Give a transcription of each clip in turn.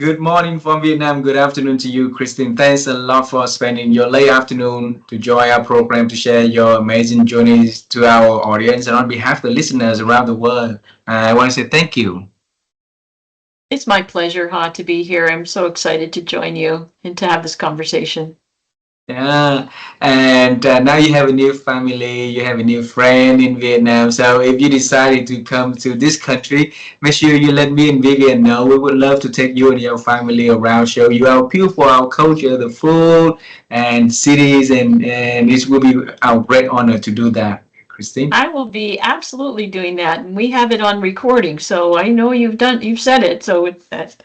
good morning from Vietnam. Good afternoon to you, Christine. Thanks a lot for spending your late afternoon to join our program to share your amazing journeys to our audience. And on behalf of the listeners around the world, I want to say thank you. It's my pleasure, to be here. I'm so excited to join you and to have this conversation. Yeah, and now you have a new family, you have a new friend in Vietnam. So if you decided to come to this country, make sure you let me and Vivian know. We would love to take you and your family around, show you our beautiful, our culture, the food, and cities, and it will be our great honor to do that, Christine. I will be absolutely doing that, and we have it on recording, so I know you've said it, so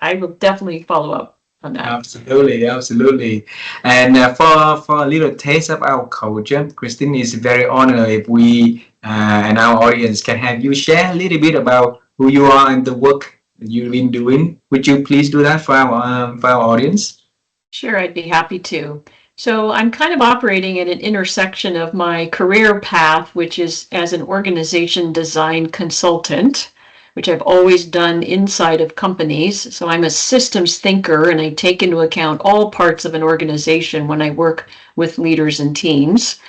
I will definitely follow up on that. Absolutely, absolutely. And for a little taste of our culture, Christine is very honored if we and our audience can have you share a little bit about who you are and the work that you've been doing. Would you please do that for our audience? Sure, I'd be happy to. So I'm kind of operating at an intersection of my career path, which is as an organization design consultant, which I've always done inside of companies. So I'm a systems thinker, and I take into account all parts of an organization when I work with leaders and teams.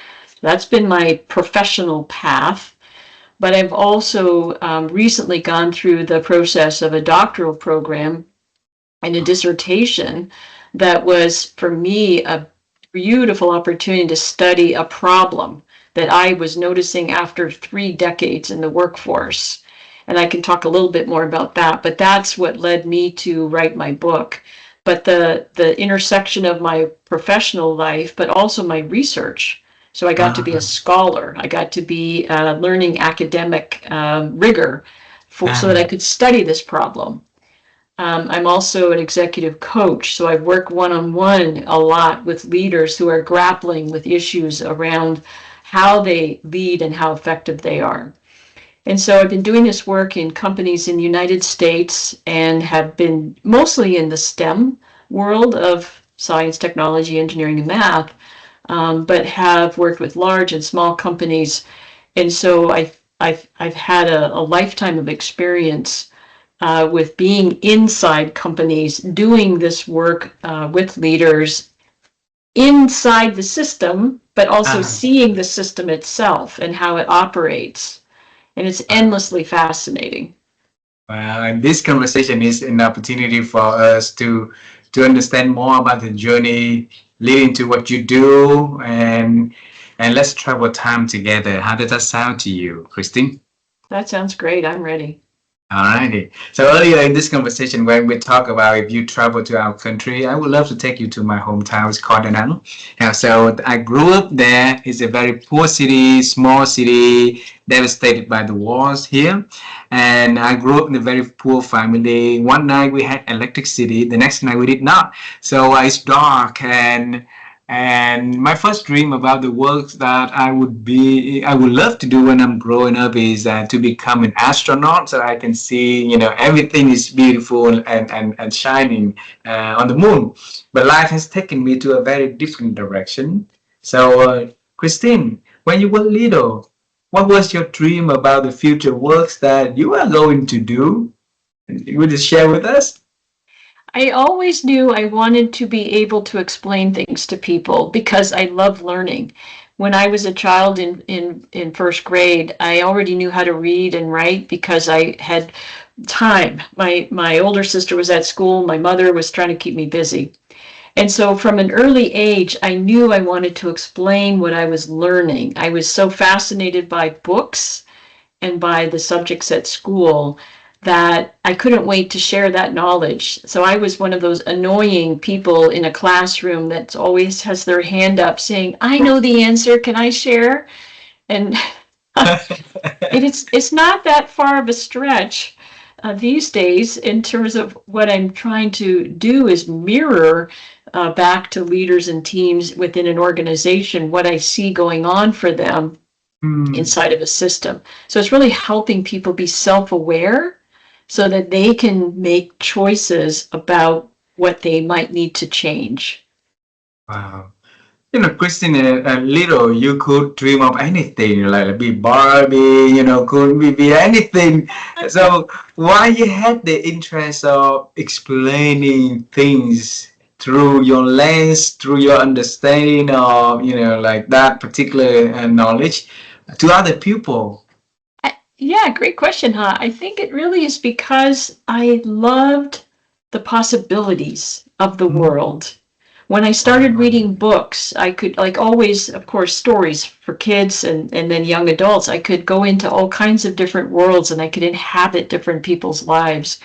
That's been my professional path. But I've also recently gone through the process of a doctoral program and a dissertation that was, for me, a beautiful opportunity to study a problem that I was noticing after 3 decades in the workforce. And I can talk a little bit more about that, but that's what led me to write my book. But the intersection of my professional life, but also my research. So I got to be a scholar. I got to be learning academic rigor so that I could study this problem. I'm also an executive coach, so I've worked one-on-one a lot with leaders who are grappling with issues around how they lead and how effective they are. And so I've been doing this work in companies in the United States and have been mostly in the STEM world of science, technology, engineering, and math, but have worked with large and small companies. And so I've had a lifetime of experience with being inside companies, doing this work with leaders inside the system, but also seeing the system itself and how it operates. And it's endlessly fascinating. Well, and this conversation is an opportunity for us to understand more about the journey leading to what you do, and let's travel time together. How does that sound to you, Christine? That sounds great. I'm ready. Alrighty. So earlier in this conversation, when we talk about if you travel to our country, I would love to take you to my hometown. It's called Da Nang. So I grew up there. It's a very poor city, small city, devastated by the wars here. And I grew up in a very poor family. One night we had electricity. The next night we did not. So it's dark, and my first dream about the work that I would love to do when I'm growing up is to become an astronaut, so I can see, everything is beautiful and shining on the moon. But life has taken me to a very different direction. So, Christine, when you were little, what was your dream about the future works that you are going to do? Would you share with us? I always knew I wanted to be able to explain things to people because I love learning. When I was a child in first grade, I already knew how to read and write because I had time. My older sister was at school. My mother was trying to keep me busy. And so from an early age, I knew I wanted to explain what I was learning. I was so fascinated by books and by the subjects at school that I couldn't wait to share that knowledge. So I was one of those annoying people in a classroom that always has their hand up saying, I know the answer, can I share? And it's not that far of a stretch these days in terms of what I'm trying to do is mirror back to leaders and teams within an organization what I see going on for them inside of a system. So it's really helping people be self-aware so that they can make choices about what they might need to change. Wow. Christine, a little, you could dream of anything, like be Barbie, could be anything. So why you had the interest of explaining things through your lens, through your understanding of, like that particular knowledge to other people? Yeah, great question, huh? I think it really is because I loved the possibilities of the Mm. world. When I started Wow. reading books, I could, like always, of course, stories for kids and then young adults. I could go into all kinds of different worlds and I could inhabit different people's lives.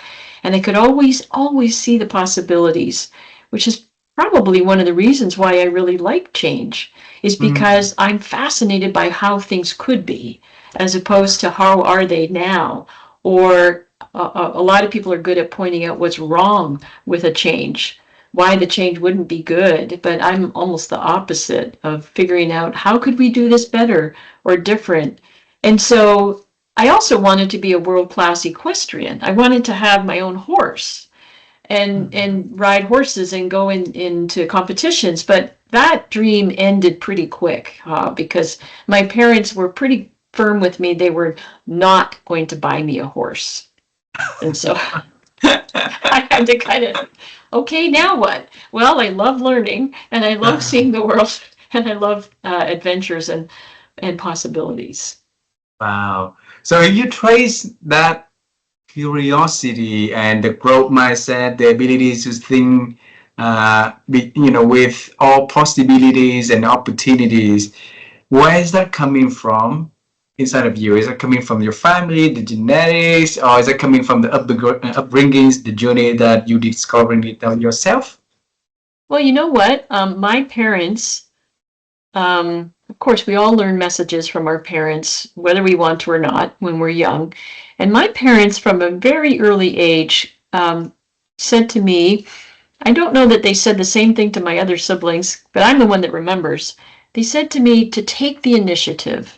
And I could always see the possibilities, which is probably one of the reasons why I really like change, is Mm. because I'm fascinated by how things could be, as opposed to how are they now. Or a lot of people are good at pointing out what's wrong with a change, why the change wouldn't be good, but I'm almost the opposite of figuring out how could we do this better or different. And so I also wanted to be a world-class equestrian. I wanted to have my own horse and ride horses and go into competitions, but that dream ended pretty quick because my parents were pretty firm with me. They were not going to buy me a horse. And so I had to kind of, okay, now what? Well, I love learning and I love seeing the world and I love adventures and possibilities. Wow. So if you trace that curiosity and the growth mindset, the ability to think, with all possibilities and opportunities, where is that coming from inside of you? Is it coming from your family, the genetics, or is it coming from the upbringings, the journey that you discovering it yourself? Well, you know what? My parents, of course, we all learn messages from our parents, whether we want to or not, when we're young. And my parents, from a very early age, said to me, I don't know that they said the same thing to my other siblings, but I'm the one that remembers. They said to me to take the initiative.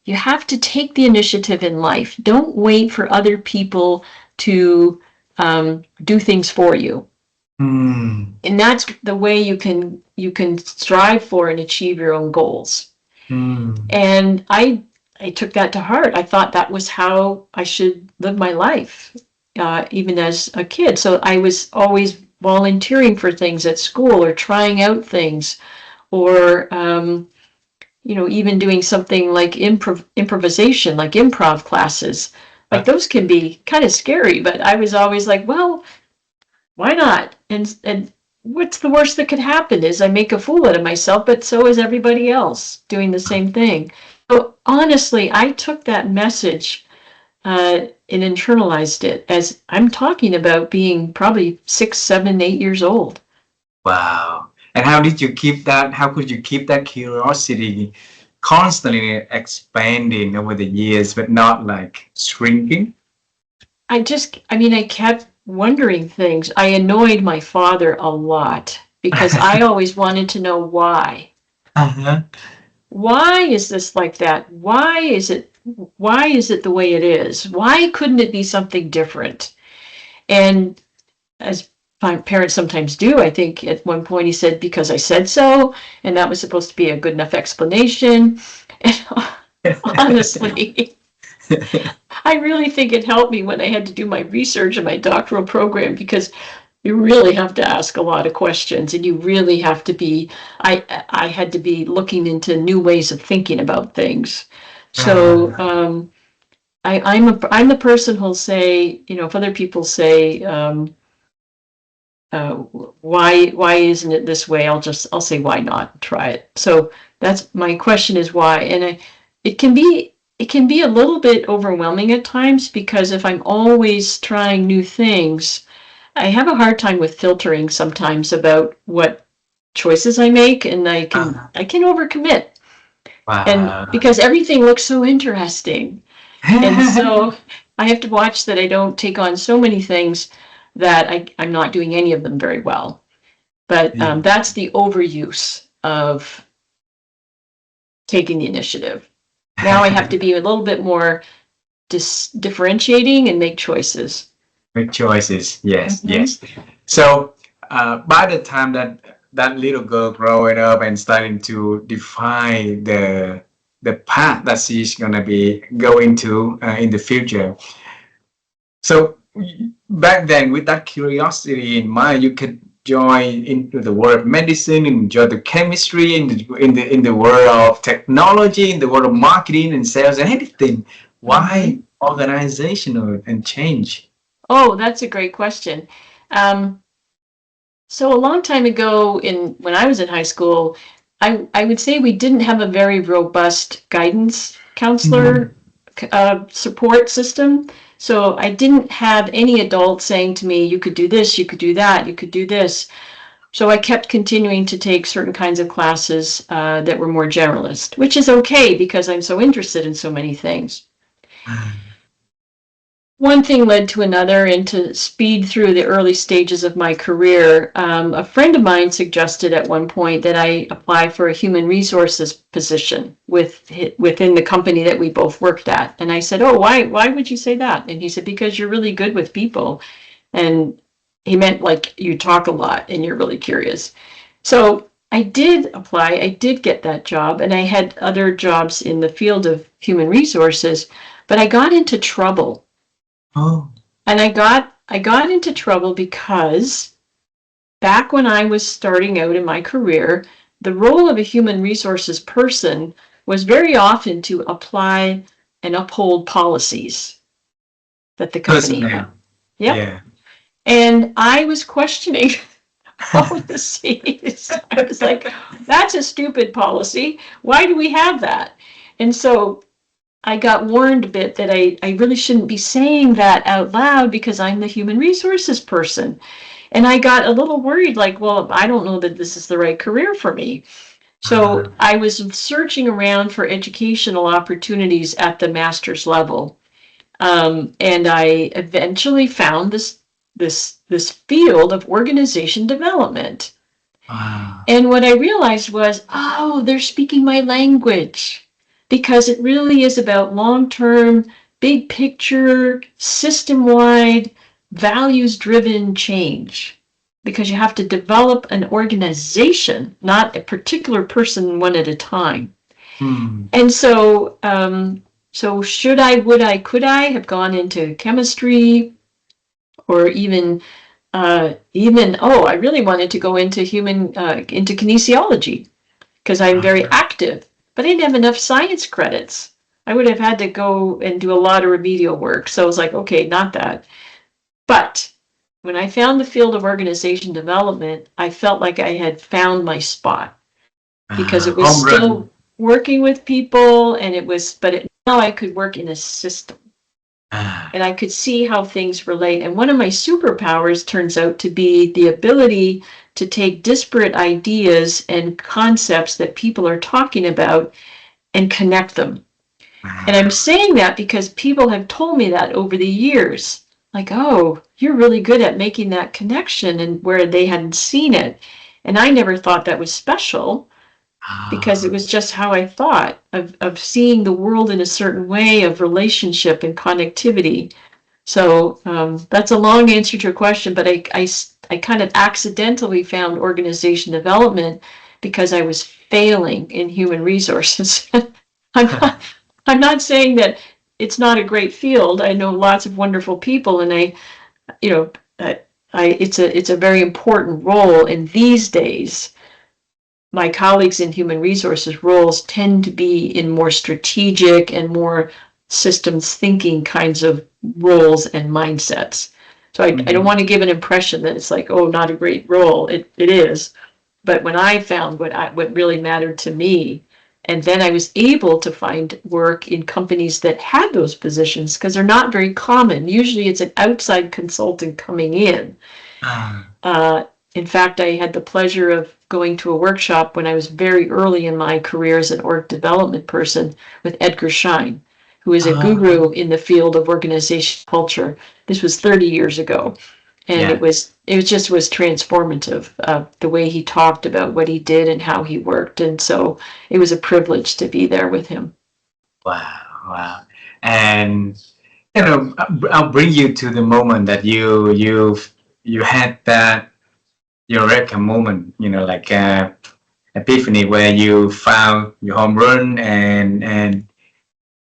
You have to take the initiative in life. Don't wait for other people to do things for you. Hmm. And that's the way you can strive for and achieve your own goals. Hmm. And I took that to heart. I thought that was how I should live my life, even as a kid. So I was always volunteering for things at school or trying out things, or even doing something like improvisation, like improv classes. Like those can be kind of scary, but I was always like, well, why not? And what's the worst that could happen is I make a fool out of myself, but so is everybody else doing the same thing. So honestly, I took that message and internalized it as I'm talking about being probably 6, 7, 8 years old. Wow. And how did you keep that? How could you keep that curiosity constantly expanding over the years, but not like shrinking? I kept wondering things. I annoyed my father a lot because I always wanted to know why. Uh-huh. Why is this like that? Why is it the way it is? Why couldn't it be something different? And as my parents sometimes do, I think at one point he said, because I said so, and that was supposed to be a good enough explanation. And honestly, I really think it helped me when I had to do my research in my doctoral program because you really have to ask a lot of questions and you really have to be I had to be looking into new ways of thinking about things. So I'm the person who'll say, if other people say, uh, why isn't it this way? I'll say why not? Try it. So that's my question is why, and it can be a little bit overwhelming at times because if I'm always trying new things, I have a hard time with filtering sometimes about what choices I make, and I can Uh, I can overcommit, and wow. because everything looks so interesting, and so I have to watch that I don't take on so many things that I'm not doing any of them very well. But Yeah. that's the overuse of taking the initiative. Now I have to be a little bit more differentiating and make choices. Make choices. Yes, Mm-hmm. yes. So by the time that that little girl growing up and starting to define the path that she's gonna be going to in the future. So back then, with that curiosity in mind, you could join into the world of medicine, enjoy the chemistry, in the world of technology, in the world of marketing and sales and anything. Hmm. Why organizational and change? Oh, that's a great question. Um, so a long time ago, in when I was in high school, I would say we didn't have a very robust guidance Mhm. counselor support system. So I didn't have any adult saying to me, you could do this, you could do that, you could do this. So I kept continuing to take certain kinds of classes that were more generalist, which is okay because I'm so interested in so many things. One thing led to another, and to speed through the early stages of my career, a friend of mine suggested at one point that I apply for a human resources position within the company that we both worked at. And I said, "Oh, why would you say that?" And he said, "Because you're really good with people." And he meant like you talk a lot and you're really curious. So I did apply, I did get that job, and I had other jobs in the field of human resources, but I got into trouble. Oh, And I got into trouble because back when I was starting out in my career, the role of a human resources person was very often to apply and uphold policies that the company had. personnel. Yep. Yeah. And I was questioning policies. I was like, that's a stupid policy. Why do we have that? And so I got warned a bit that I really shouldn't be saying that out loud because I'm the human resources person. And I got a little worried, like, well, I don't know that this is the right career for me. So I was searching around for educational opportunities at the master's level. And I eventually found this field of organization development. Wow. And what I realized was, oh, they're speaking my language, because it really is about long-term, big picture, system-wide, values-driven change. Because you have to develop an organization, not a particular person one at a time. Hmm. And so should I, would I, could I have gone into chemistry, or even I really wanted to go into into kinesiology because I'm very active, but I didn't have enough science credits. I would have had to go and do a lot of remedial work. So I was like, okay, not that. But when I found the field of organization development, I felt like I had found my spot, because it was Home run. still working with people, and now I could work in a system Ah, and I could see how things relate. And one of my superpowers turns out to be the ability to take disparate ideas and concepts that people are talking about and connect them. And I'm saying that because people have told me that over the years. Like, oh, you're really good at making that connection, and where they hadn't seen it. And I never thought that was special, because it ah, was just how I thought of seeing the world in a certain way, of relationship and connectivity. So that's a long answer to your question, but I kind of accidentally found organization development because I was failing in human resources. I'm not, I'm not saying that it's not a great field. I know lots of wonderful people, and you know, it's a very important role. And these days, my colleagues in human resources roles tend to be in more strategic and more systems thinking kinds of roles and mindsets. So I don't mhm. want to give an impression that it's like, oh, not a great role. It is. But when I found what really mattered to me, and then I was able to find work in companies that had those positions, because they're not very common. Usually it's an outside consultant coming in. Ah, Uh, in fact, I had the pleasure of going to a workshop when I was very early in my career as an org development person with Edgar Schein, who is a ah, guru in the field of organization culture. This was 30 years ago, and yeah. it just was transformative, the way he talked about what he did and how he worked. And so it was a privilege to be there with him. Wow, wow. And I'll bring you to the moment that you had that eureka moment, like epiphany, where you found your home run, and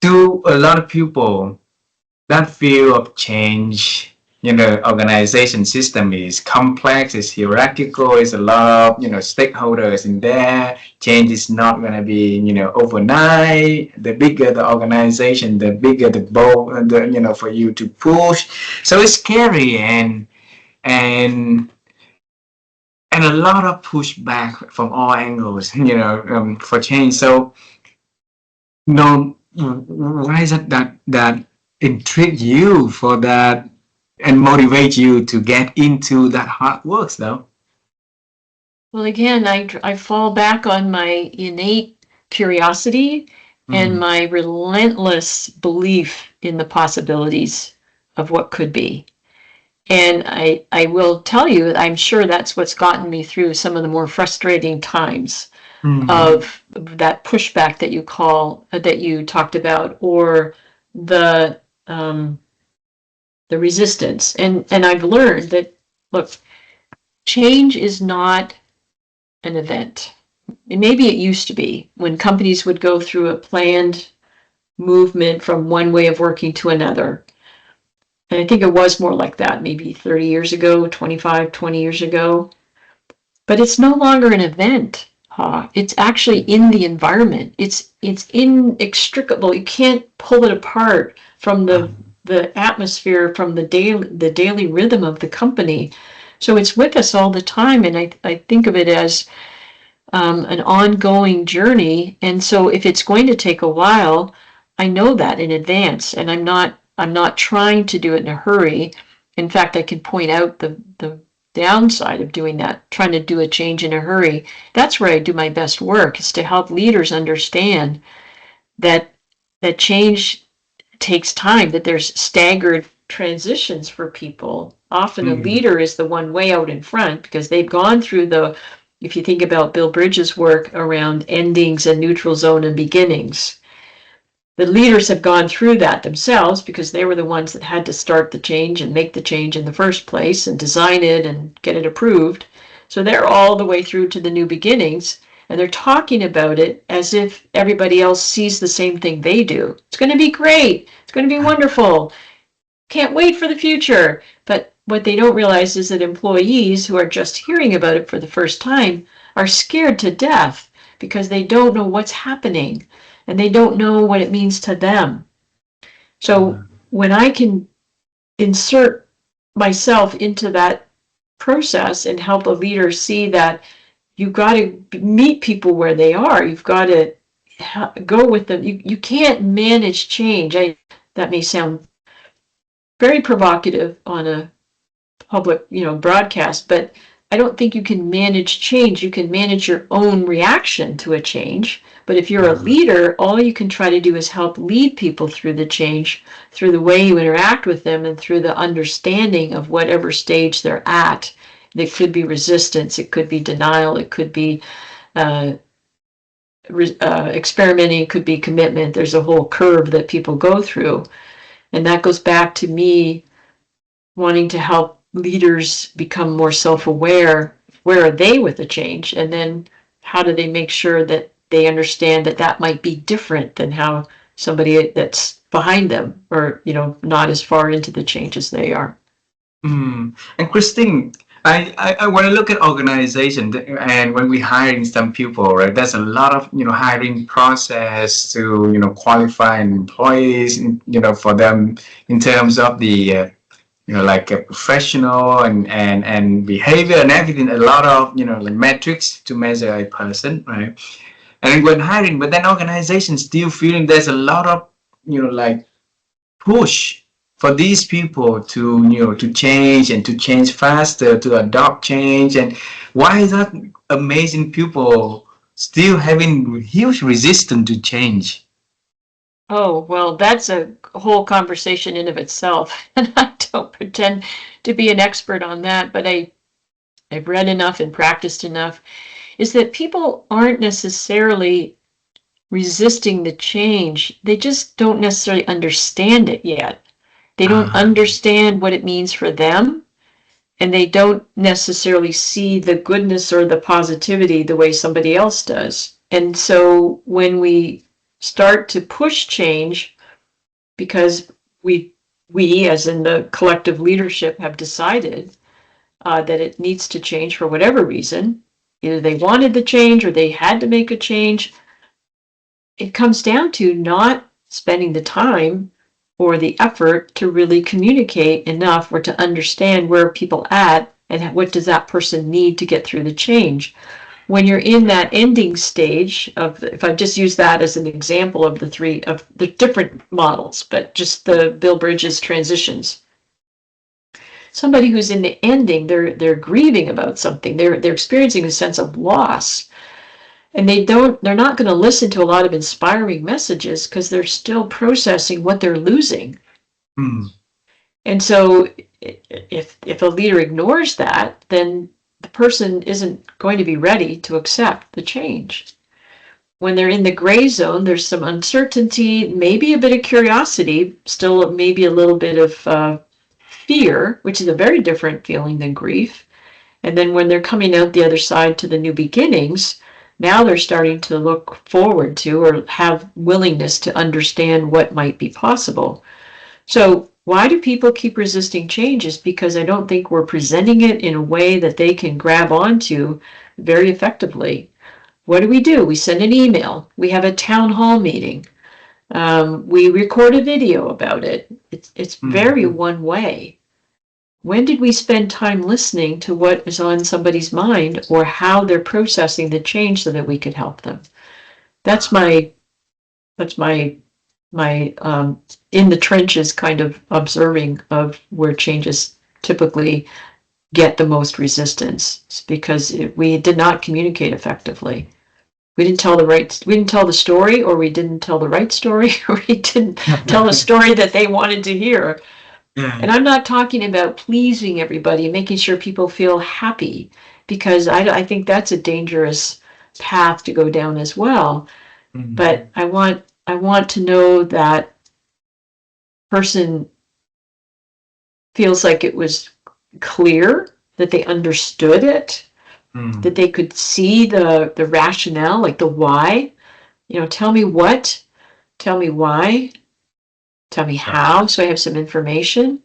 to a lot of people, that feel of change, organization system is complex, it's hierarchical, it's a lot of, stakeholders in there. Change is not going to be, overnight. The bigger the organization, the bigger the boat, for you to push. So it's scary, and and a lot of pushback from all angles, for change. So, why is it that intrigue you for that and motivate you to get into that hard work, though? Well, again, I fall back on my innate curiosity and Mm, my relentless belief in the possibilities of what could be. And I will tell you, I'm sure that's what's gotten me through some of the more frustrating times mm, of that pushback that you talked about, or the um, the resistance. And I've learned that, look, change is not an event. And maybe it used to be when companies would go through a planned movement from one way of working to another. And I think it was more like that maybe 30 years ago, 25, 20 years ago. But it's no longer an event. It's actually in the environment. It's inextricable. You can't pull it apart from the atmosphere, from the daily rhythm of the company. So it's with us all the time, and I think of it as an ongoing journey. And so if it's going to take a while, I know that in advance, and I'm not trying to do it in a hurry. In fact, I can point out the downside of doing that, trying to do a change in a hurry. That's where I do my best work, is to help leaders understand that that change takes time, that there's staggered transitions for people. Often a mm, leader is the one way out in front because they've gone through if you think about Bill Bridges' work around endings and neutral zone and beginnings, the leaders have gone through that themselves because they were the ones that had to start the change and make the change in the first place and design it and get it approved. So they're all the way through to the new beginnings, and they're talking about it as if everybody else sees the same thing they do. It's going to be great. It's going to be wonderful. Can't wait for the future. But what they don't realize is that employees who are just hearing about it for the first time are scared to death because they don't know what's happening and they don't know what it means to them. So when I can insert myself into that process and help a leader see that you've got to meet people where they are, you've got to go with them. You can't manage change. That may sound very provocative on a public, broadcast, but I don't think you can manage change. You can manage your own reaction to a change. But if you're a leader, all you can try to do is help lead people through the change, through the way you interact with them, and through the understanding of whatever stage they're at. It could be resistance, it could be denial, it could be uh, experimenting, it could be commitment. There's a whole curve that people go through. And that goes back to me wanting to help leaders become more self-aware. Where are they with the change? And then how do they make sure that they understand that that might be different than how somebody that's behind them, or, not as far into the change as they are. mm. And Christine, I when I look at organization, and when we hiring some people, right, there's a lot of, hiring process to, qualify employees, for them in terms of the like a professional and behavior and everything, a lot of, like metrics to measure a person, right? And when hiring, but then organizations still feeling there's a lot of, like push for these people to, to change and to change faster, to adopt change. And why is that amazing people still having huge resistance to change? Oh, well, that's a whole conversation in of itself. And I don't pretend to be an expert on that, but I've read enough and practiced enough, is that people aren't necessarily resisting the change. They just don't necessarily understand it yet. They don't Ah, understand what it means for them. and they don't necessarily see the goodness or the positivity the way somebody else does. And so when we start to push change, because we as in the collective leadership have decided that it needs to change for whatever reason, either they wanted the change or they had to make a change, it comes down to not spending the time or the effort to really communicate enough or to understand where people at and what does that person need to get through the change. When you're in that ending stage of, if I just use that as an example of the three of the different models, but just the Bill Bridges transitions. Somebody who's in the ending, they're grieving about something. They're experiencing a sense of loss. And they're not going to listen to a lot of inspiring messages because they're still processing what they're losing. Mm. And so if a leader ignores that, then the person isn't going to be ready to accept the change. When they're in the gray zone, there's some uncertainty, maybe a bit of curiosity, still maybe a little bit of fear, which is a very different feeling than grief. And then when they're coming out the other side to the new beginnings, now they're starting to look forward to or have willingness to understand what might be possible. So why do people keep resisting change? Is because I don't think we're presenting it in a way that they can grab onto very effectively. What do? We send an email. We have a town hall meeting. We record a video about it. It's very one way. When did we spend time listening to what is on somebody's mind or how they're processing the change so that we could help them? That's my in the trenches kind of observing of where changes typically get the most resistance. It's because we did not communicate effectively. We didn't tell the story, or we didn't tell the right story, or we didn't tell the story that they wanted to hear. Yeah. And I'm not talking about pleasing everybody, making sure people feel happy, because I think that's a dangerous path to go down as well. Mm. But I want to know that person feels like it was clear, that they understood it, that they could see the rationale, like the why. Tell me what, tell me why, tell me how, so I have some information.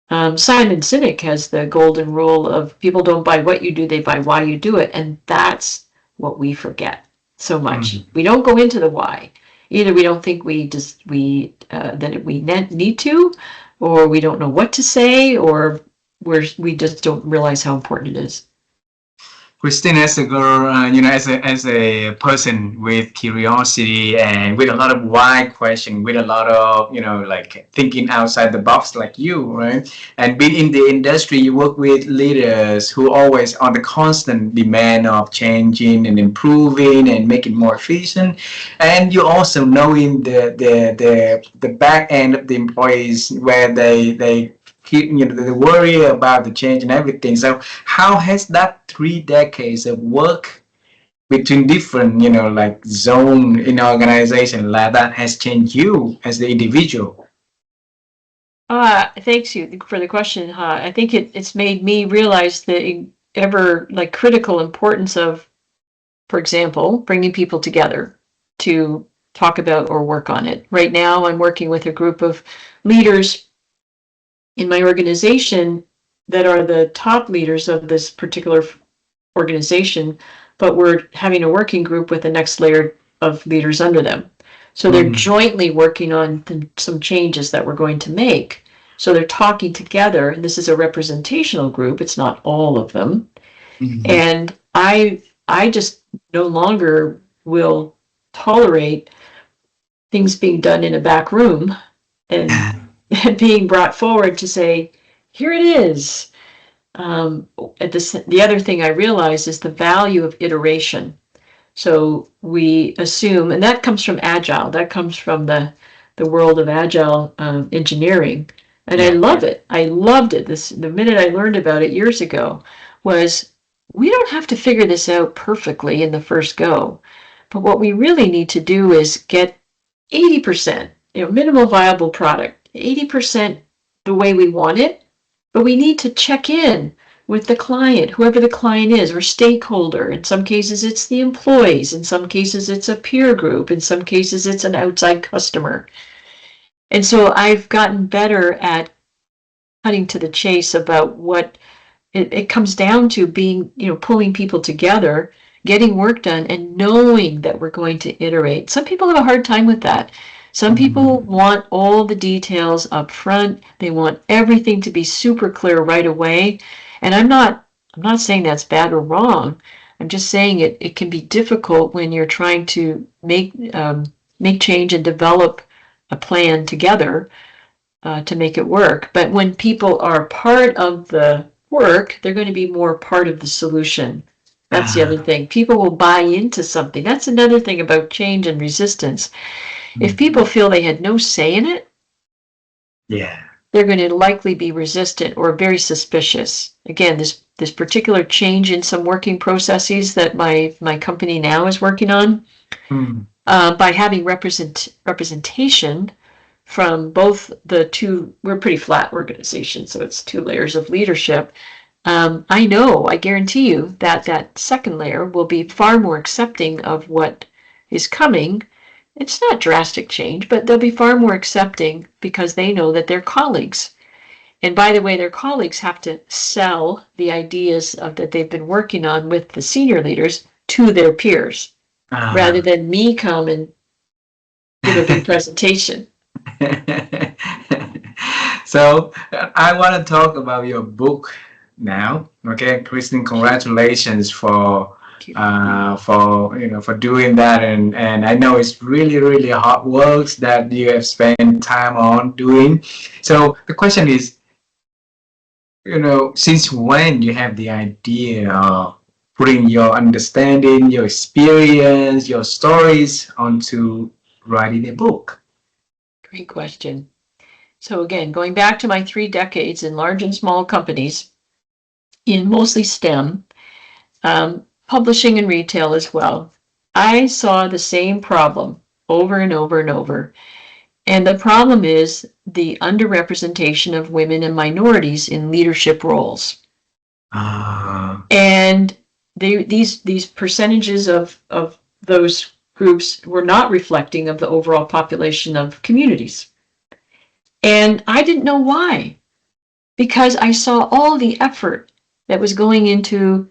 Simon Sinek has the golden rule of people don't buy what you do, they buy why you do it. And that's what we forget so much. We don't go into the why. Either we don't think that we need to, or we don't know what to say, or we just don't realize how important it is. Christine, as a girl, as a person with curiosity and with a lot of why question, with a lot of, like thinking outside the box like you, right? And being in the industry, you work with leaders who always on the constant demand of changing and improving and making more efficient. And you also knowing the back end of the employees where they they worry about the change and everything. So how has that 3 decades of work between different, like zone in organization like that has changed you as the individual? Thanks you for the question. I think it's made me realize the ever like critical importance of, for example, bringing people together to talk about or work on it. Right now, I'm working with a group of leaders in my organization that are the top leaders of this particular organization, but we're having a working group with the next layer of leaders under them. So they're jointly working on some changes that we're going to make. So they're talking together, and this is a representational group. It's not all of them. And I just no longer will tolerate things being done in a back room and being brought forward to say, here it is. The other thing I realized is the value of iteration. So we assume, and that comes from Agile, that comes from the world of Agile engineering. And I love it. I loved it. The minute I learned about it years ago was we don't have to figure this out perfectly in the first go. But what we really need to do is get 80%, minimal viable product, 80% the way we want it, but we need to check in with the client, whoever the client is, or stakeholder. In some cases, it's the employees. In some cases, it's a peer group. In some cases, it's an outside customer. And so I've gotten better at cutting to the chase about what it comes down to being, pulling people together, getting work done, and knowing that we're going to iterate. Some people have a hard time with that. Some people want all the details up front. They want everything to be super clear right away. And I'm not saying that's bad or wrong. I'm just saying it can be difficult when you're trying to make change and develop a plan together to make it work. But when people are part of the work, they're going to be more part of the solution. That's the other thing. People will buy into something. That's another thing about change and resistance. If people feel they had no say in it, Yeah. they're going to likely be resistant or very suspicious. Again, this particular change in some working processes that my company now is working on, by having representation from both the two, we're a pretty flat organization, so it's 2 layers of leadership. I guarantee you that second layer will be far more accepting of what is coming. It's not drastic change, but they'll be far more accepting because they know that they're colleagues. And by the way, their colleagues have to sell the ideas that they've been working on with the senior leaders to their peers, rather than me come and give a big presentation. So I want to talk about your book now. Okay, Kristen, congratulations for doing that, and I know it's really hard work that you have spent time on doing. So the question is, since when you have the idea of putting your understanding, your experience, your stories onto writing a book? Great question. So again, going back to my 3 decades in large and small companies, in mostly STEM, publishing and retail as well, I saw the same problem over and over and over. And the problem is the underrepresentation of women and minorities in leadership roles. And these percentages of those groups were not reflecting of the overall population of communities. And I didn't know why, because I saw all the effort that was going into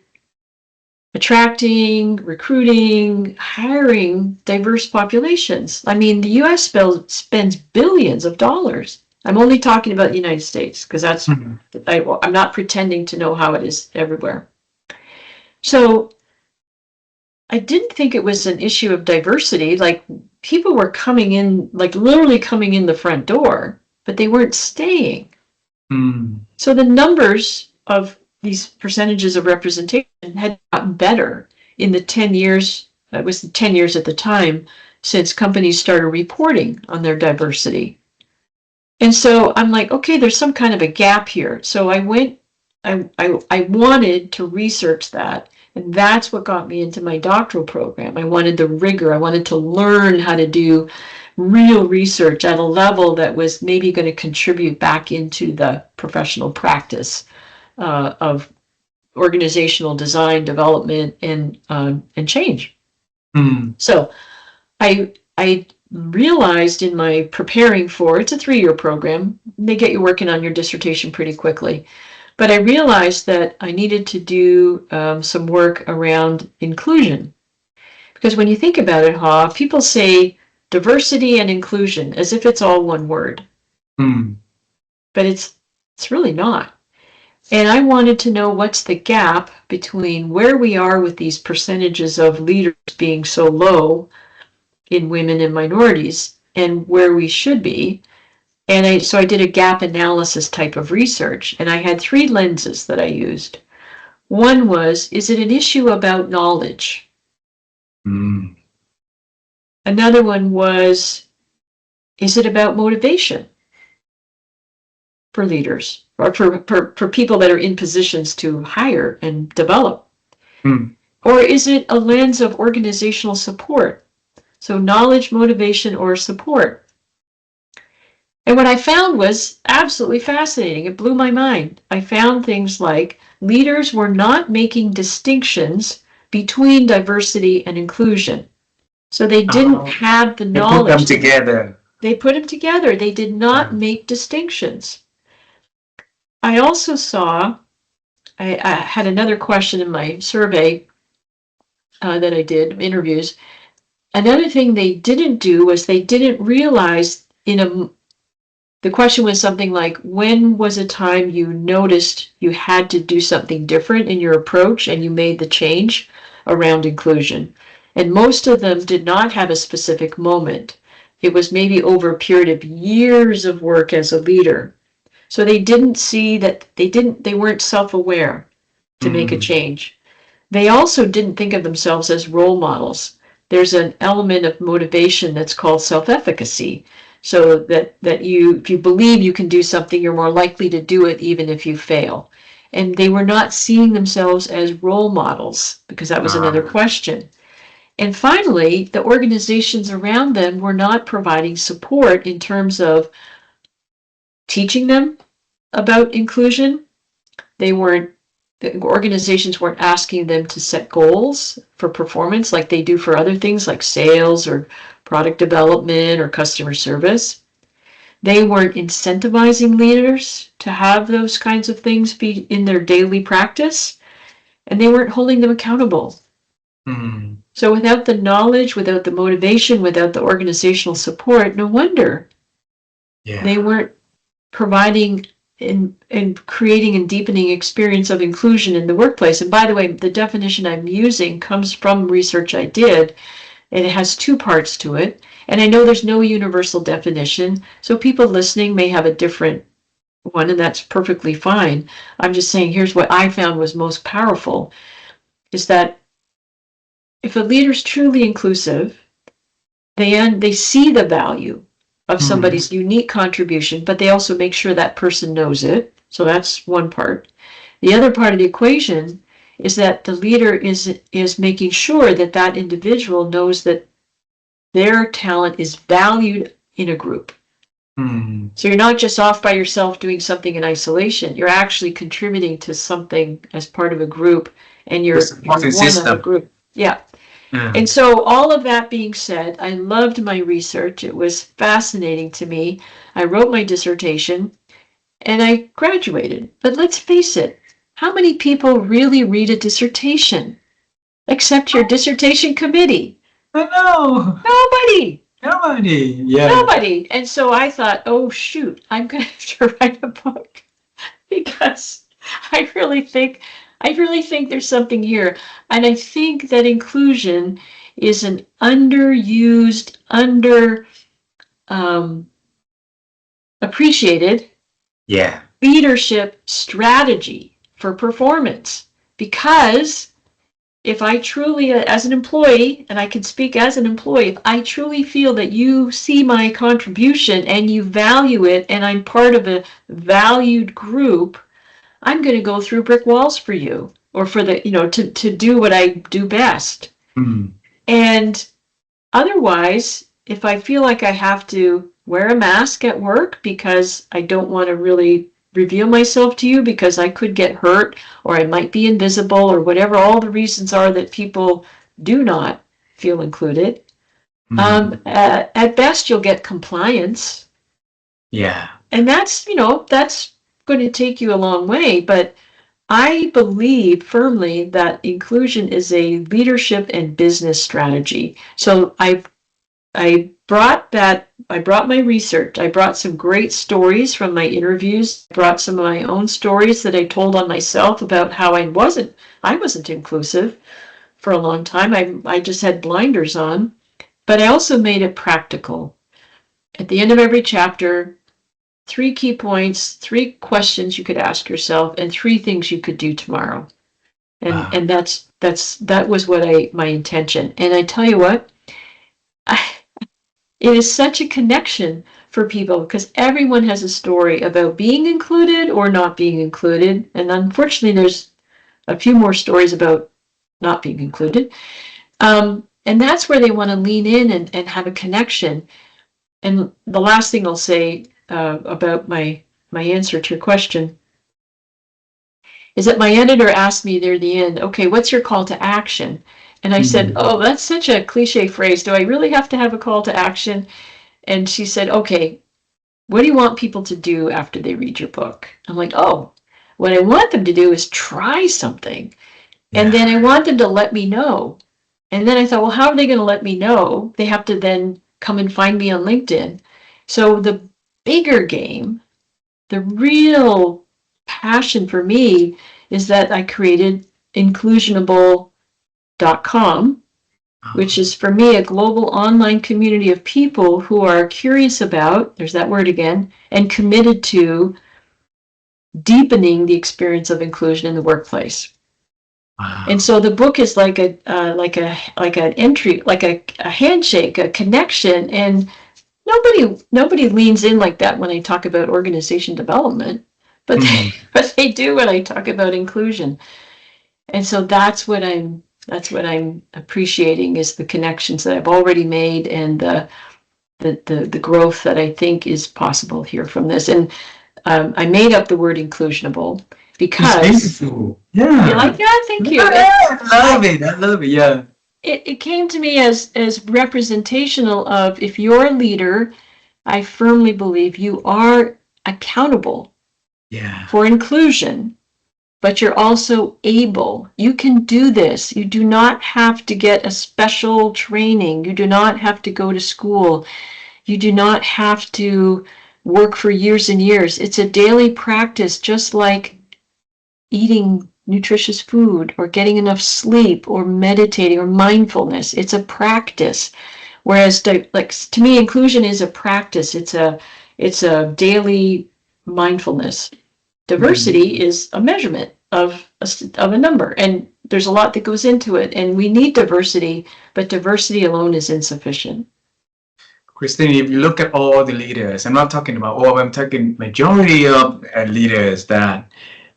attracting, recruiting, hiring diverse populations. I mean, the US spends billions of dollars. I'm only talking about the United States because that's, I'm not pretending to know how it is everywhere. So I didn't think it was an issue of diversity. Like, people were coming in, like literally coming in the front door, but they weren't staying. So the numbers of these percentages of representation had gotten better in the 10 years, that was the 10 years at the time, since companies started reporting on their diversity. And so I'm like, okay, there's some kind of a gap here. So I wanted to research that. And that's what got me into my doctoral program. I wanted the rigor. I wanted to learn how to do real research at a level that was maybe going to contribute back into the professional practice of organizational design, development, and change. So I realized in my preparing for, it's a 3-year program, they get you working on your dissertation pretty quickly, but I realized that I needed to do some work around inclusion. Because when you think about it, people say diversity and inclusion as if it's all one word. But it's really not. And I wanted to know what's the gap between where we are with these percentages of leaders being so low in women and minorities and where we should be. And so I did a gap analysis type of research, and I had 3 lenses that I used. One was, is it an issue about knowledge? Another one was, is it about motivation for leaders or for people that are in positions to hire and develop? Or is it a lens of organizational support? So knowledge, motivation, or support. And what I found was absolutely fascinating. It blew my mind. I found things like Leaders were not making distinctions between diversity and inclusion. So they didn't Oh, have the they put them knowledge. together. They put them together. They did not Wow. make distinctions. I also saw, I had another question in my survey that I did, interviews. Another thing they didn't do was they didn't realize the question was something like, when was a time you noticed you had to do something different in your approach and you made the change around inclusion? And most of them did not have a specific moment. It was maybe over a period of years of work as a leader. So they didn't see that they weren't self-aware to make a Mm. change. They also didn't think of themselves as role models. There's an element of motivation that's called self-efficacy. So that if you believe you can do something, you're more likely to do it even if you fail. And they were not seeing themselves as role models because that was another Ah. question. And finally, the organizations around them were not providing support in terms of teaching them about inclusion. They weren't The organizations weren't asking them to set goals for performance like they do for other things like sales or product development or customer service. They weren't incentivizing leaders to have those kinds of things be in their daily practice, and they weren't holding them accountable. Mm. So without the knowledge, without the motivation, without the organizational support, no wonder they Yeah. weren't providing and creating and deepening experience of inclusion in the workplace. And by the way, the definition I'm using comes from research I did, and it has two parts to it. And I know there's no universal definition, so people listening may have a different one, and that's perfectly fine. I'm just saying here's what I found was most powerful, is that if a leader's truly inclusive, they see the value of Mm. somebody's unique contribution, but they also make sure that person knows it. So that's one part. The other part of the equation is that the leader is making sure that that individual knows that their talent is valued in a group. Mm. So you're not just off by yourself doing something in isolation. You're actually contributing to something as part of a group, and The you're supporting one of a system. group. Yeah. And Mm. so all of that being said, I loved my research. It was fascinating to me. I wrote my dissertation and I graduated. But let's face it, how many people really read a dissertation except your dissertation committee? I know. Nobody. Nobody. Yeah. Nobody. And so I thought, oh shoot, I'm going to have to write a book because I really think I really think there's something here. And I think that inclusion is an underused, under um, appreciated Yeah. leadership strategy for performance. Because if I truly, as an employee, and I can speak as an employee, if I truly feel that you see my contribution and you value it, and I'm part of a valued group, I'm going to go through brick walls for you, or for to do what I do best. Mm. And otherwise, if I feel like I have to wear a mask at work because I don't want to really reveal myself to you because I could get hurt or I might be invisible or whatever all the reasons are that people do not feel included, Mm. at best you'll get compliance. Yeah. And that's going to take you a long way. But I believe firmly that inclusion is a leadership and business strategy. So I brought my research. I brought some great stories from my interviews. I brought some of my own stories that I told on myself about how I wasn't inclusive for a long time. I just had blinders on. But I also made it practical. At the end of every chapter, three key points, three questions you could ask yourself, and three things you could do tomorrow. And Wow. and that was what my intention. And I tell you what, I, it is such a connection for people because everyone has a story about being included or not being included. And unfortunately, there's a few more stories about not being included. And that's where they want to lean in and have a connection. And the last thing I'll say about my answer to your question is that my editor asked me near the end, okay, what's your call to action? And I said, Mm. oh, that's such a cliche phrase. Do I really have to have a call to action? And she said, okay, what do you want people to do after they read your book? I'm like, oh, what I want them to do is try something. And then Yeah. I want them to let me know. And then I thought, well, how are they going to let me know? They have to then come and find me on LinkedIn. So the bigger game, the real passion for me is that I created inclusionable.com, which Oh, is for me a global online community of people who are curious about, there's that word again, and committed to deepening the experience of inclusion in the workplace. And wow. so the book is like an entry, like a handshake, a connection, and nobody leans in like that when I talk about organization development, but Mm. but they do when I talk about inclusion. And so that's what I'm appreciating is the connections that I've already made and the growth that I think is possible here from this. And I made up the word inclusionable It's because beautiful. you like Yeah. that? Thank you. Yeah, I love I it. I love it. Yeah. it came to me as representational of if you're a leader, I firmly believe you are accountable Yeah. for inclusion, but you're also able. You can do this. You do not have to get a special training. You do not have to go to school. You do not have to work for years and years. It's a daily practice, just like eating nutritious food or getting enough sleep or meditating or mindfulness. It's a practice. Whereas like to me, inclusion is a practice. It's a daily mindfulness. Mm. Diversity is a measurement of a number, and there's a lot that goes into it. And we need diversity, but diversity alone is insufficient. Christine, if you look at all the leaders, I'm not talking about all, I'm talking majority of leaders that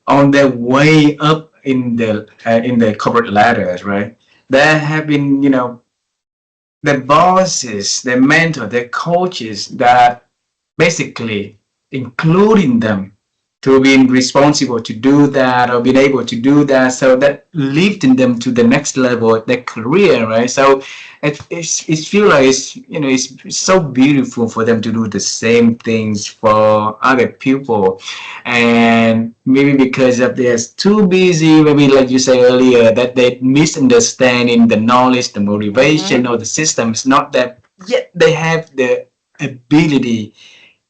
on their way up in the corporate ladders, right? There have been, their bosses, their mentor, their coaches that basically including them to being responsible to do that or being able to do that, so that lifting them to the next level of their career, right? So it's feel like it's so beautiful for them to do the same things for other people. And maybe because of they're too busy, maybe like you said earlier, that they misunderstanding the knowledge, the motivation, Mm-hmm. or the system is not that yet they have the ability,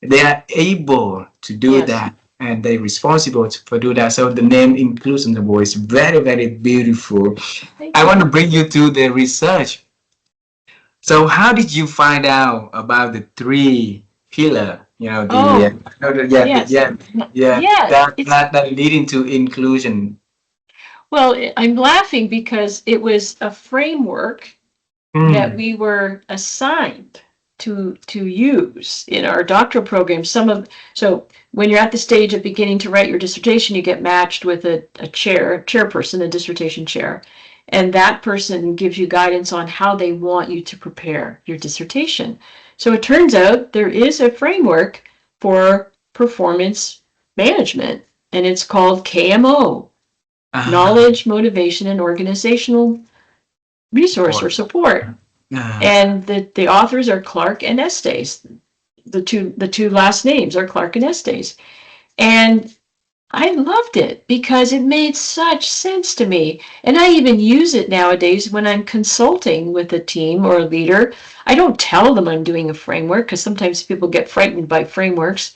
they are able to do Yes. that, and they're responsible for do that. So the name inclusionable is very, very beautiful. Thank I want you. to bring you to the research. So how did you find out about the three pillar, Oh, yes. yeah, yeah, Yeah, it's that leading to inclusion. well, I'm laughing because it was a framework that Mm. we were assigned to use in our doctoral program. So when you're at the stage of beginning to write your dissertation, you get matched with a chairperson, a dissertation chair, and that person gives you guidance on how they want you to prepare your dissertation. So it turns out there is a framework for performance management, and it's called KMO, Ah, knowledge, motivation, and organizational resource or support. support. Ah, And the authors are Clark and Estes. The two last names are Clark and Estes. And I loved it because it made such sense to me. And I even use it nowadays when I'm consulting with a team or a leader. I don't tell them I'm doing a framework because sometimes people get frightened by frameworks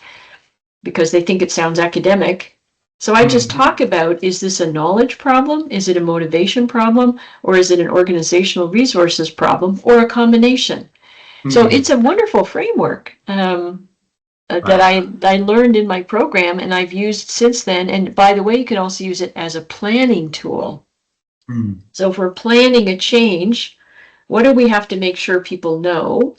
because they think it sounds academic. So I just mm, talk about, is this a knowledge problem? Is it a motivation problem? Or is it an organizational resources problem or a combination? So mm. it's a wonderful framework that Wow. I learned in my program and I've used since then. And by the way, you can also use it as a planning tool. Mm. So if we're planning a change, what do we have to make sure people know?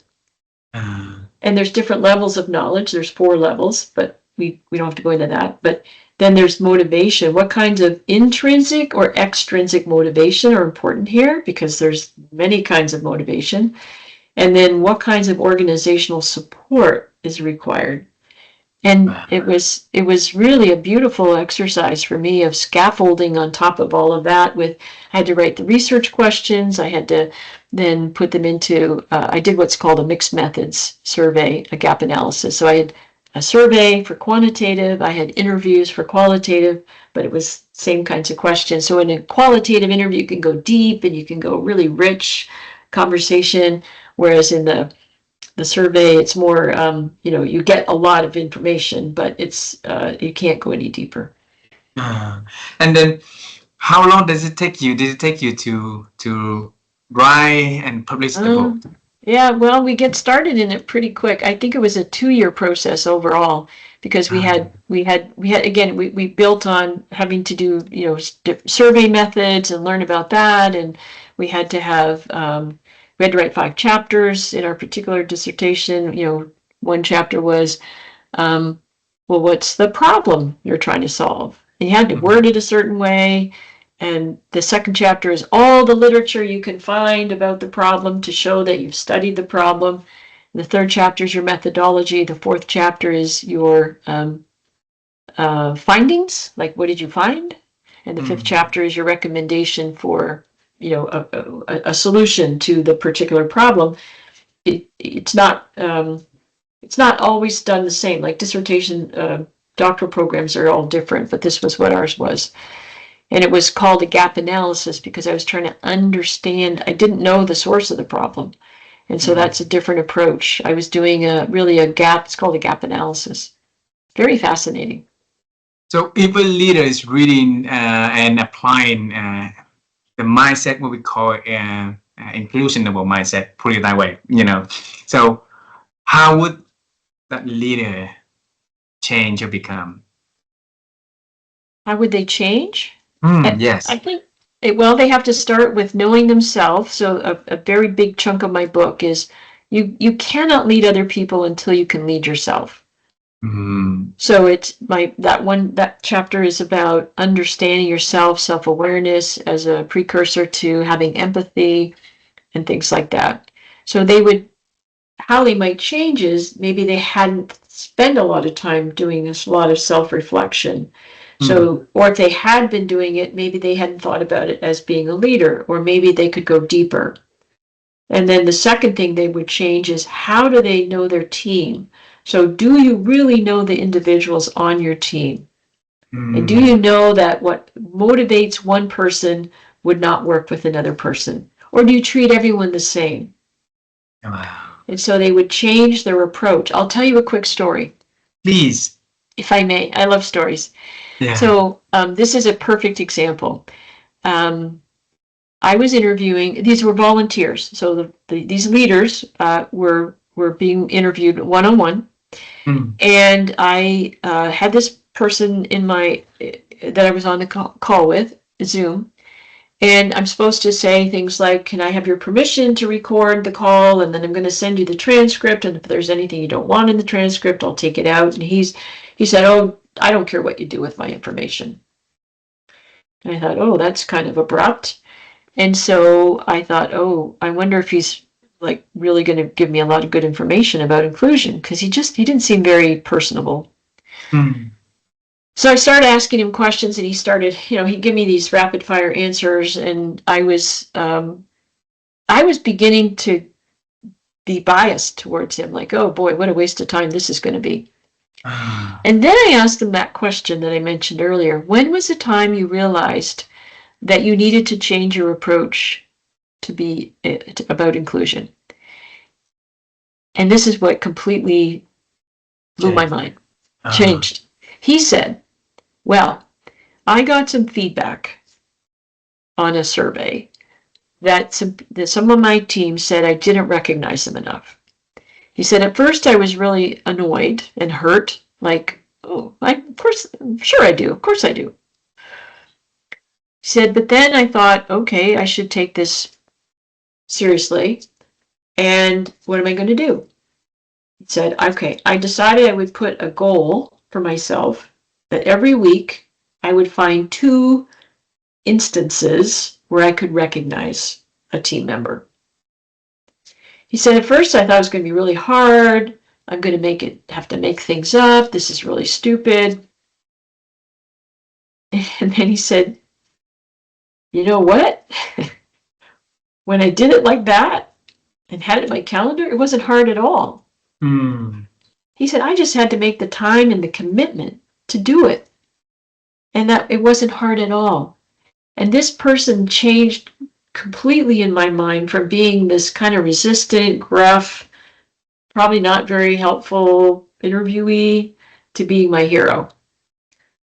Ah, And there's different levels of knowledge. There's 4 levels, but we don't have to go into that. But then there's motivation. What kinds of intrinsic or extrinsic motivation are important here? Because there's many kinds of motivation. And then what kinds of organizational support is required? And it was really a beautiful exercise for me of scaffolding on top of all of that. With I had to write the research questions. I had to then put them into. I did what's called a mixed methods survey, a gap analysis. So I had a survey for quantitative. I had interviews for qualitative, but it was same kinds of questions. So in a qualitative interview, you can go deep and you can go really rich conversation, whereas in the survey, it's more, you get a lot of information, but you can't go any deeper. Uh, and then, how long does it take you? Did it take you to write and publish the book? Yeah, well, we get started in it pretty quick. I think it was a 2-year process overall because we built on having to do, survey methods and learn about that. And we had to we had to write 5 chapters in our particular dissertation. One chapter was, well, what's the problem you're trying to solve? And you had to word it a certain way. And the second chapter is all the literature you can find about the problem to show that you've studied the problem. And the third chapter is your methodology. The fourth chapter is your findings, like what did you find? And the fifth chapter is your recommendation for, a solution to the particular problem. It's not always done the same. Like dissertation, doctoral programs are all different, but this was what ours was. And it was called a gap analysis because I was trying to understand. I didn't know the source of the problem. And so that's a different approach. I was doing it's called a gap analysis. Very fascinating. So if a leader is reading and applying the mindset, what we call inclusionable mindset, put it that way, So how would that leader change or become? How would they change? Yes. I think, they have to start with knowing themselves. So a very big chunk of my book is you cannot lead other people until you can lead yourself. So that chapter is about understanding yourself, self-awareness as a precursor to having empathy and things like that. So how they might change is maybe they hadn't spent a lot of time doing this, a lot of self-reflection. So, or if they had been doing it, maybe they hadn't thought about it as being a leader, or maybe they could go deeper. And then the second thing they would change is how do they know their team? So do you really know the individuals on your team? And do you know that what motivates one person would not work with another person? Or do you treat everyone the same? Wow. And so they would change their approach. I'll tell you a quick story. Please. If I may. I love stories. Yeah. So this is a perfect example. I was interviewing, these were volunteers. So these leaders were being interviewed one-on-one. And I had this person that I was on the call with, Zoom. And I'm supposed to say things like, can I have your permission to record the call? And then I'm going to send you the transcript. And if there's anything you don't want in the transcript, I'll take it out. And he said, oh, I don't care what you do with my information. And I thought, oh, that's kind of abrupt. And so I thought, oh, I wonder if he's like really going to give me a lot of good information about inclusion, because he didn't seem very personable. So I started asking him questions, and he started, he'd give me these rapid fire answers, and I was beginning to be biased towards him, like, oh boy, what a waste of time this is going to be. And then I asked him that question that I mentioned earlier. When was the time you realized that you needed to change your approach to be about inclusion? And this is what completely blew my mind. Changed. He said, well, I got some feedback on a survey that some of my team said I didn't recognize them enough. He said, at first I was really annoyed and hurt, like, oh, of course, sure I do. Of course I do. He said, but then I thought, okay, I should take this seriously. And what am I going to do? He said, okay, I decided I would put a goal for myself that every week I would find 2 instances where I could recognize a team member. He said, at first I thought it was going to be really hard. I'm going to have to make things up. This is really stupid. And then he said, you know what? When I did it like that and had it in my calendar, it wasn't hard at all. Mm. He said, I just had to make the time and the commitment to do it. And that it wasn't hard at all. And this person changed completely in my mind from being this kind of resistant, gruff, probably not very helpful interviewee to being my hero.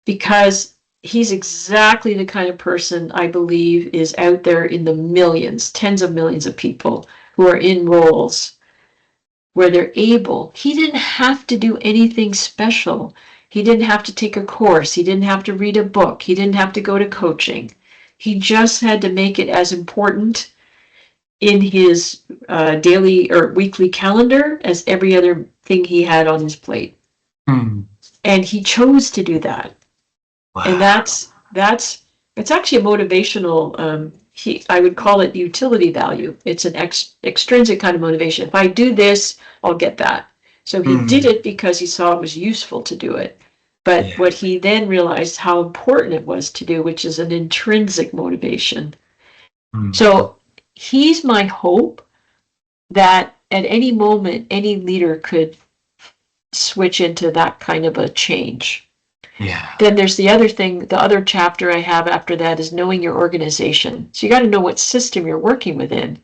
Because he's exactly the kind of person I believe is out there in the millions, tens of millions of people who are in roles where they're able. He didn't have to do anything special. He didn't have to take a course. He didn't have to read a book. He didn't have to go to coaching. He just had to make it as important in his daily or weekly calendar as every other thing he had on his plate. Mm. And he chose to do that. Wow. And it's actually a motivational, I would call it utility value. It's an extrinsic kind of motivation. If I do this, I'll get that. So he did it because he saw it was useful to do it. But what he then realized how important it was to do, which is an intrinsic motivation. So he's my hope that at any moment, any leader could switch into that kind of a change. Yeah. Then there's the other thing, the other chapter I have after that is knowing your organization. So you got to know what system you're working within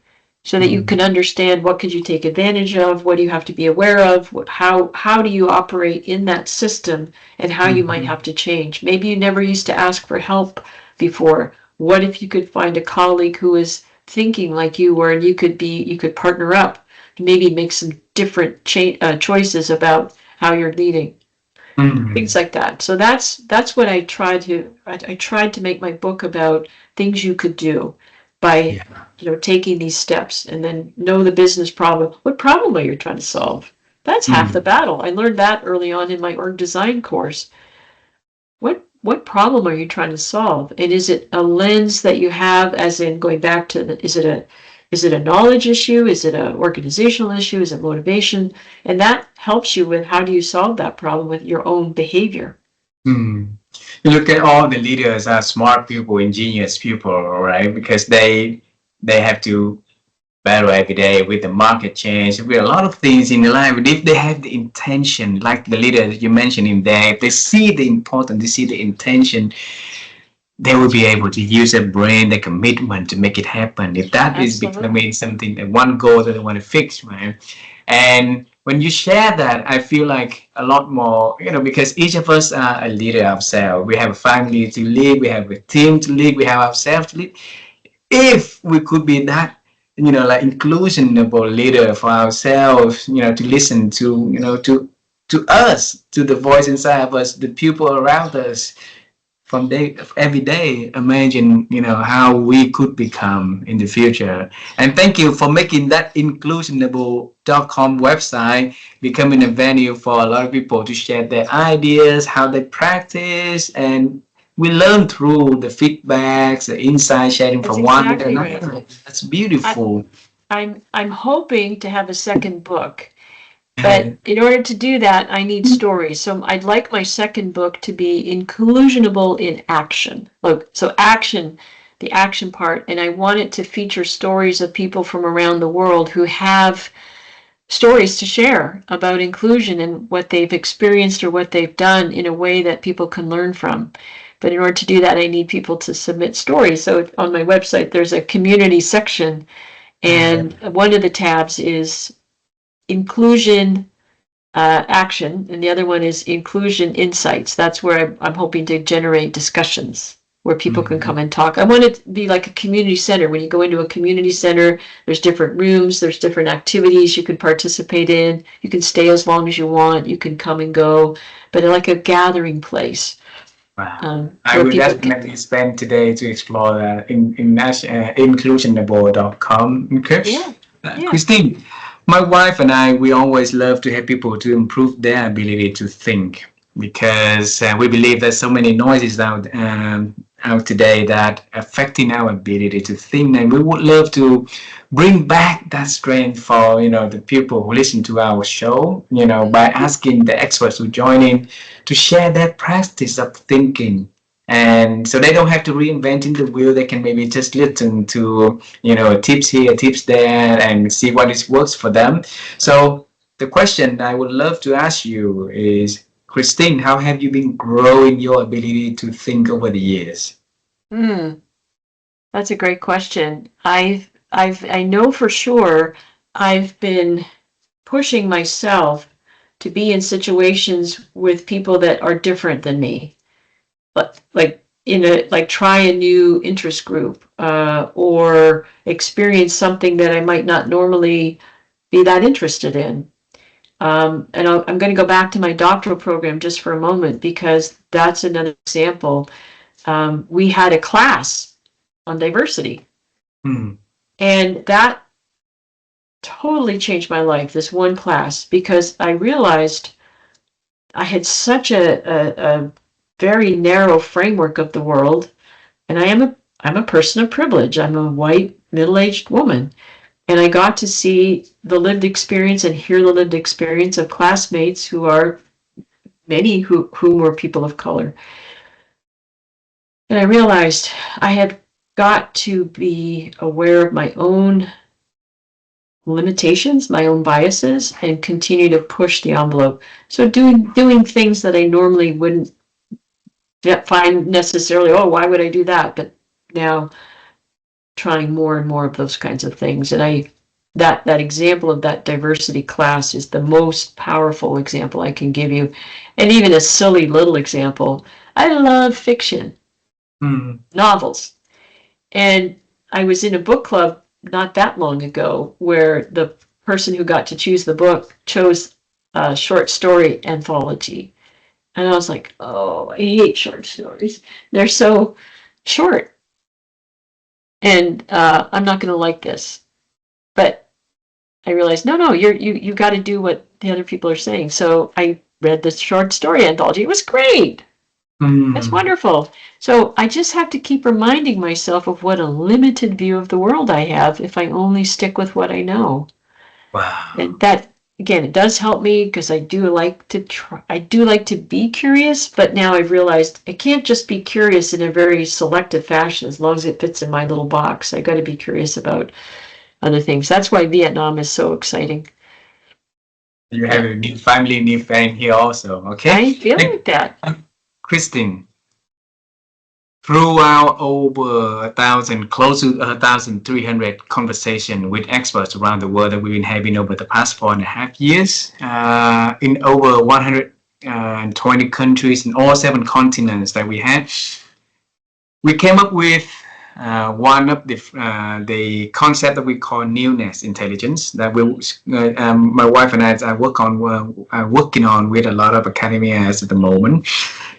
so that you can understand what could you take advantage of, what do you have to be aware of, how do you operate in that system and how you might have to change. Maybe you never used to ask for help before. What if you could find a colleague who is thinking like you were and you could partner up to maybe make some different choices about how you're leading. Things like that. So that's what I tried to make my book about things you could do by taking these steps and then know the business problem. What problem are you trying to solve? That's half the battle. I learned that early on in my org design course. What problem are you trying to solve? And is it a lens that you have, as in going back to is it a knowledge issue? Is it an organizational issue? Is it motivation? And that helps you with how do you solve that problem with your own behavior. You look at all the leaders are smart people, ingenious people, right? Because they have to battle every day with the market change, with a lot of things in life. But if they have the intention, like the leader that you mentioned in there, if they see the importance, they see the intention, they will be able to use their brain, their commitment to make it happen. If that is becoming something, that one goal that they want to fix, right? And when you share that, I feel like a lot more, because each of us are a leader ourselves. We have a family to lead, we have a team to lead, we have ourselves to lead. If we could be that, like inclusionable leader for ourselves, to listen to us, to the voice inside of us, the people around us, from every day, imagine how we could become in the future. And thank you for making that inclusionable.com website becoming a venue for a lot of people to share their ideas, how they practice, and we learn through the feedbacks, the insight sharing from one to another. Right. That's beautiful. I'm hoping to have a second book. But in order to do that, I need stories. So I'd like my second book to be inclusionable in action. So action, the action part, and I want it to feature stories of people from around the world who have stories to share about inclusion and what they've experienced or what they've done in a way that people can learn from. But in order to do that, I need people to submit stories. So on my website, there's a community section, and one of the tabs is inclusion action, and the other one is inclusion insights. That's where I'm hoping to generate discussions where people can come and talk. I want it to be like a community center. When you go into a community center, there's different rooms, there's different activities you can participate in. You can stay as long as you want. You can come and go, but like a gathering place. Wow. I will definitely spend today to explore that in inclusionable.com. Okay. Christine, my wife and I, we always love to help people to improve their ability to think. because we believe there's so many noises out today that affecting our ability to think, and we would love to bring back that strength for the people who listen to our show, by asking the experts who join in to share their practice of thinking. And so they don't have to reinvent in the wheel. They can maybe just listen to tips here, tips there, and see what is works for them. So the question I would love to ask you is, Christine, how have you been growing your ability to think over the years? Hmm, that's a great question. I know for sure I've been pushing myself to be in situations with people that are different than me, but like try a new interest group, or experience something that I might not normally be that interested in. And I'm going to go back to my doctoral program just for a moment because that's another example. We had a class on diversity, Hmm. and that totally changed my life, this one class, because I realized I had such a very narrow framework of the world, and I'm a person of privilege. I'm a white middle-aged woman, and I got to see the lived experience and hear the lived experience of classmates who are many whom were people of color. And I realized I had got to be aware of my own limitations, my own biases, and continue to push the envelope. So doing things that I normally wouldn't find necessarily, oh, why would I do that? But now trying more and more of those kinds of things. And that example of that diversity class is the most powerful example I can give you. And even a silly little example. I love fiction, Hmm. novels. And I was in a book club not that long ago where the person who got to choose the book chose a short story anthology. And I was like, oh, I hate short stories. They're so short. And I'm not going to like this. But I realized, no, you got to do what the other people are saying. So I read the short story anthology. It was great. It's Hmm. wonderful. So I just have to keep reminding myself of what a limited view of the world I have if I only stick with what I know. Wow. And that, again, it does help me because I do like to try, I do like to be curious, but now I've realized I can't just be curious in a very selective fashion as long as it fits in my little box. I got to be curious about other things. That's why Vietnam is so exciting. You have Yeah, a new family, new friend here also. Okay. I feel And like that. Christine, throughout over 1,000, close to 1,300 conversation with experts around the world that we've been having over the past 4.5 years, in over 120 countries in all 7 continents that we had, we came up with one of the concept that we call newness intelligence that my wife and I are working on with a lot of academias at the moment,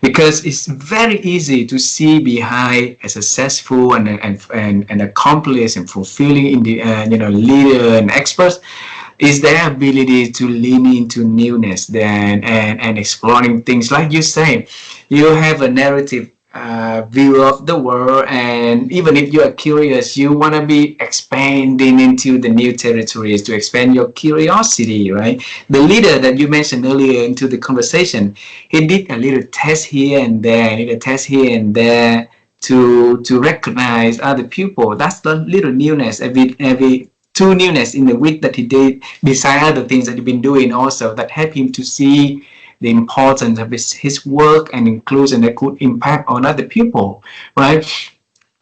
because it's very easy to see behind a successful and accomplished and fulfilling in the leader and experts is their ability to lean into newness then and exploring things. Like you say, you have a narrative view of the world, and even if you are curious, you want to be expanding into the new territories to expand your curiosity, right? The leader that you mentioned earlier into the conversation, he did a little test here and there, a little test here and there to recognize other people. That's the little newness, every two newness in the week that he did, beside other things that he's been doing also, that help him to see the importance of his work and inclusion that could impact on other people, right?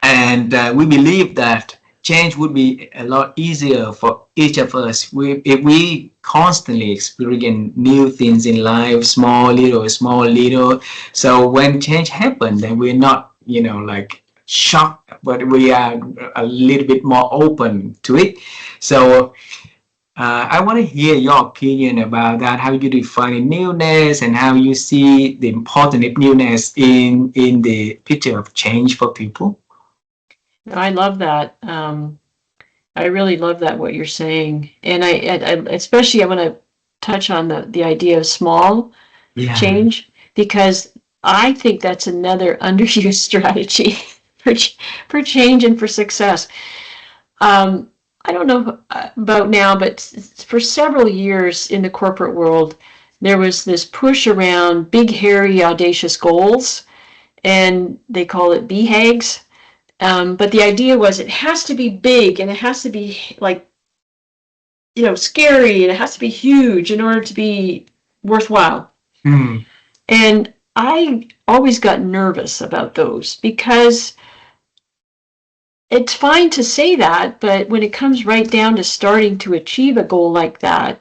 And we believe that change would be a lot easier for each of us if we constantly experience new things in life, small little. So when change happens, then we're not, like shocked, but we are a little bit more open to it. So I want to hear your opinion about that, how you define newness and how you see the importance of newness in the picture of change for people. I love that. I really love that what you're saying, and I especially I want to touch on the idea of small Yeah. change because I think that's another underused strategy for, for change and for success. I don't know about now, but for several years in the corporate world, there was this push around big, hairy, audacious goals, and they call it BHAGs. But the idea was it has to be big and it has to be like, scary, and it has to be huge in order to be worthwhile. Mm. And I always got nervous about those because it's fine to say that, but when it comes right down to starting to achieve a goal like that,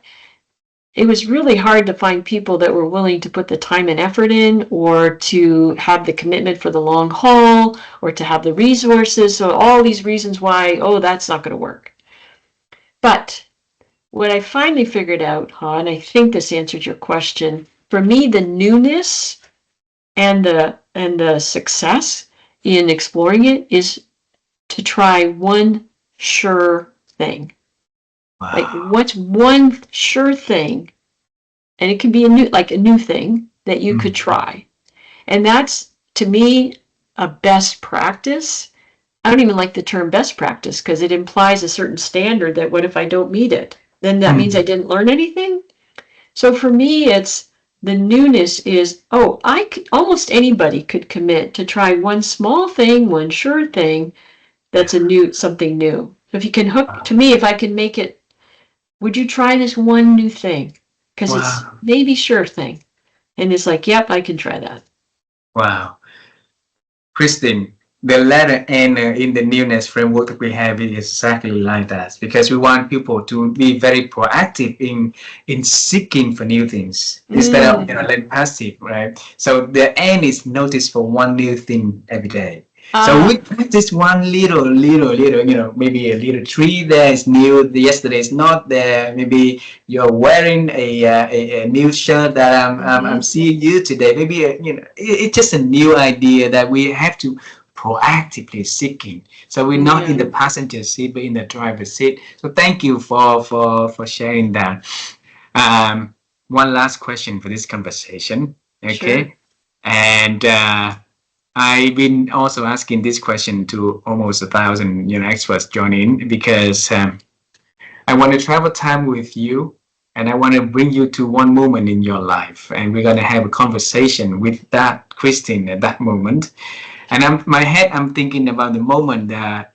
it was really hard to find people that were willing to put the time and effort in, or to have the commitment for the long haul, or to have the resources. So all these reasons why, that's not going to work. But what I finally figured out, and I think this answered your question, for me, the newness and the success in exploring it is to try one sure thing. Wow. Like, what's one sure thing, and it can be a new thing that you could try. And that's, to me, a best practice. I don't even like the term best practice because it implies a certain standard that what if I don't meet it? Then that means I didn't learn anything. So for me, it's the newness is, almost anybody could commit to try one small thing, one sure thing that's something new. So if you can to me, if I can make it, would you try this one new thing? Because it's maybe sure thing. And it's like, yep, I can try that. Wow. Christine, the letter N in the newness framework that we have is exactly like that, because we want people to be very proactive in seeking for new things instead of like passive, right? So the N is notice for one new thing every day. So we practice one little, maybe a little tree there is new. Yesterday is not there. Maybe you're wearing a new shirt that I'm seeing you today. Maybe it's just a new idea that we have to proactively seeking. So we're not in the passenger seat, but in the driver's seat. So thank you for sharing that. One last question for this conversation. Okay, sure. And I've been also asking this question to almost 1,000 experts joining, because I want to travel time with you, and I want to bring you to one moment in your life, and we're going to have a conversation with that Christine at that moment. And I'm thinking about the moment that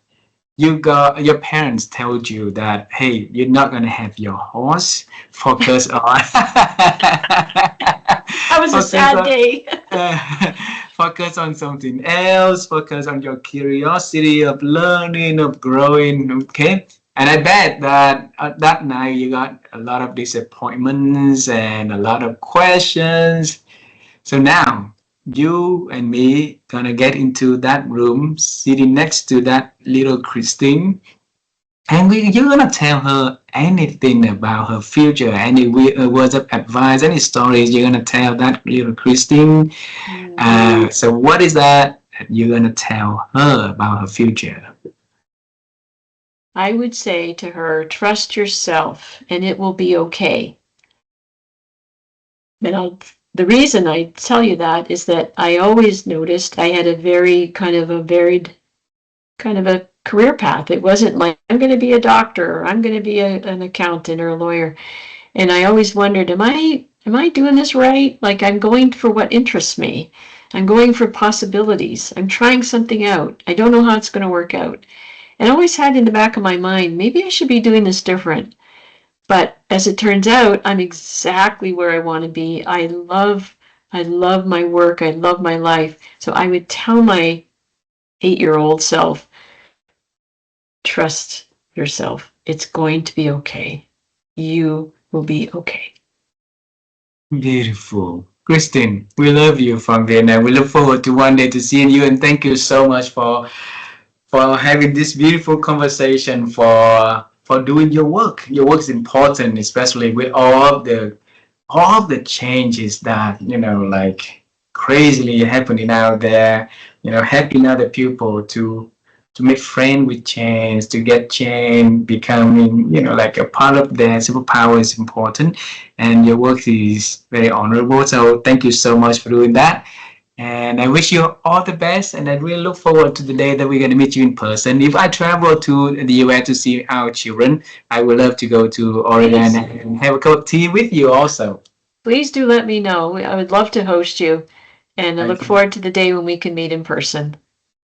your parents told you that, hey, you're not going to have your horse. Focus on. That was a sad day. Focus on something else. Focus on your curiosity of learning, of growing. Okay. And I bet that that night you got a lot of disappointments and a lot of questions. So now you and me gonna get into that room, sitting next to that little Christine, and you're gonna tell her anything about her future, any words of advice, any stories you're gonna tell that little Christine. So what is that you're gonna tell her about her future? I would say to her, trust yourself and it will be okay. And the reason I tell you that is that I always noticed I had a very varied kind of a career path. It wasn't like, I'm going to be a doctor, or I'm going to be an accountant or a lawyer. And I always wondered, am I doing this right? Like, I'm going for what interests me. I'm going for possibilities. I'm trying something out. I don't know how it's going to work out. And I always had in the back of my mind, maybe I should be doing this different. But as it turns out, I'm exactly where I want to be. I love my work. I love my life. So I would tell my 8-year-old self, trust yourself. It's going to be okay. You will be okay. Beautiful. Christine, we love you from Vietnam. We look forward to one day to seeing you, and thank you so much for having this beautiful conversation, for doing your work. Your work is important, especially with all of the changes that like crazily happening out there. Helping other people to to make friends with change, to get change becoming, like a part of their superpower is important. And your work is very honorable. So thank you so much for doing that. And I wish you all the best. And I really look forward to the day that we're going to meet you in person. If I travel to the US to see our children, I would love to go to Oregon Please, and have a cup of tea with you also. please do let me know. I would love to host you, and I look Okay. forward to the day when we can meet in person.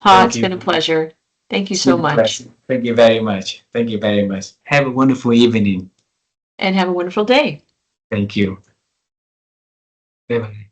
Ha, Thank it's been a you. pleasure. Thank you It's so been a much, pleasure. Thank you very much. Thank you very much. Have a wonderful evening. and have a wonderful day. Thank you. Bye bye.